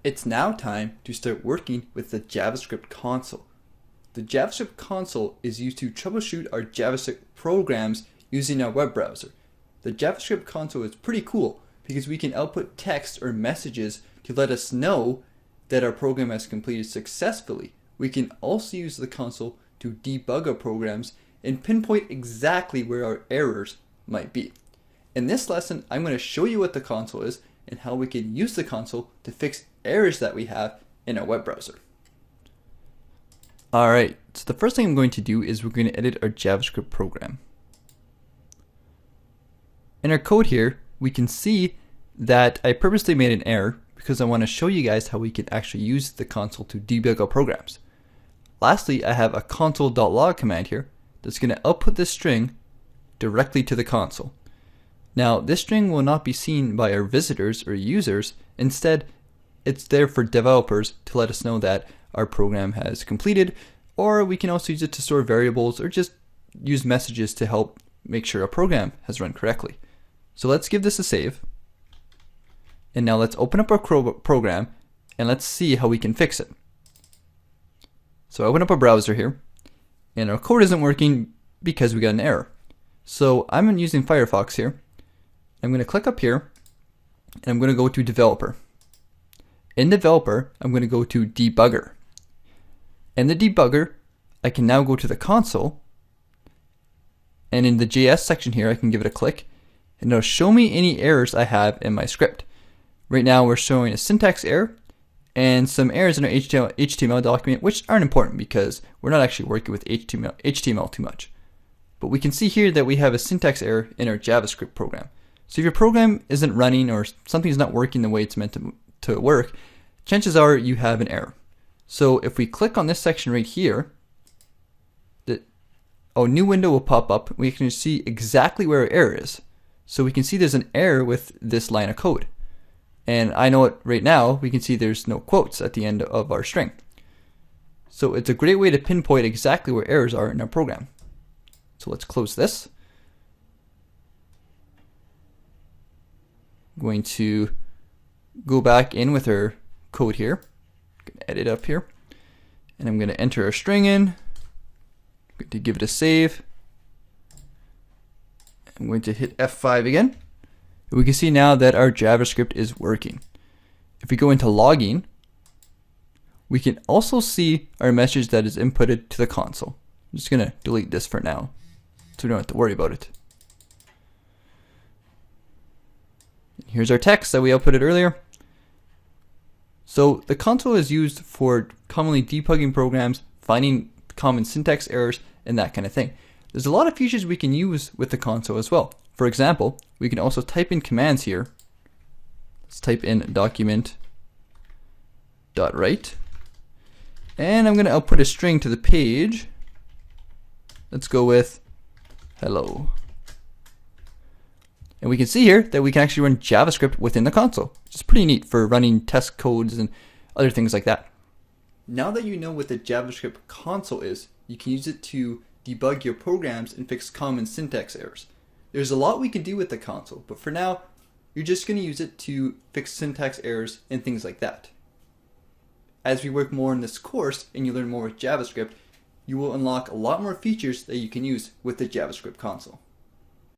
It's now time to start working with the JavaScript console. The JavaScript console is used to troubleshoot our JavaScript programs using our web browser. The JavaScript console is pretty cool because we can output text or messages to let us know that our program has completed successfully. We can also use the console to debug our programs and pinpoint exactly where our errors might be. In this lesson, I'm going to show you what the console is and how we can use the console to fix errors that we have in our web browser. Alright, so the first thing I'm going to do is we're going to edit our JavaScript program. In our code here, we can see that I purposely made an error because I want to show you guys how we can actually use the console to debug our programs. Lastly, I have a console.log command here that's going to output this string directly to the console. Now, this string will not be seen by our visitors or users. Instead, it's there for developers to let us know that our program has completed, or we can also use it to store variables or just use messages to help make sure our program has run correctly. So let's give this a save. And now let's open up our program and let's see how we can fix it. So I open up a browser here and our code isn't working because we got an error. So I'm using Firefox here. I'm going to click up here and I'm going to go to Developer. In Developer, I'm going to go to Debugger. In the debugger, I can now go to the console, and in the JS section here, I can give it a click and it'll show me any errors I have in my script. Right now we're showing a syntax error and some errors in our HTML document, which aren't important because we're not actually working with HTML too much. But we can see here that we have a syntax error in our JavaScript program. So if your program isn't running or something's not working the way it's meant to work, chances are you have an error. So if we click on this section right here, a new window will pop up. We can see exactly where our error is. So we can see there's an error with this line of code. And I know it right now, we can see there's no quotes at the end of our string. So it's a great way to pinpoint exactly where errors are in our program. So let's close this. I'm going to go back in with our code here. Edit up here. And I'm going to enter our string in. I'm going to give it a save. I'm going to hit F5 again. We can see now that our JavaScript is working. If we go into logging, we can also see our message that is inputted to the console. I'm just going to delete this for now so we don't have to worry about it. Here's our text that we outputted earlier. So the console is used for commonly debugging programs, finding common syntax errors, and that kind of thing. There's a lot of features we can use with the console as well. For example, we can also type in commands here. Let's type in document.write. And I'm going to output a string to the page. Let's go with hello. And we can see here that we can actually run JavaScript within the console, which is pretty neat for running test codes and other things like that. Now that you know what the JavaScript console is, you can use it to debug your programs and fix common syntax errors. There's a lot we can do with the console, but for now, you're just going to use it to fix syntax errors and things like that. As we work more in this course and you learn more with JavaScript, you will unlock a lot more features that you can use with the JavaScript console.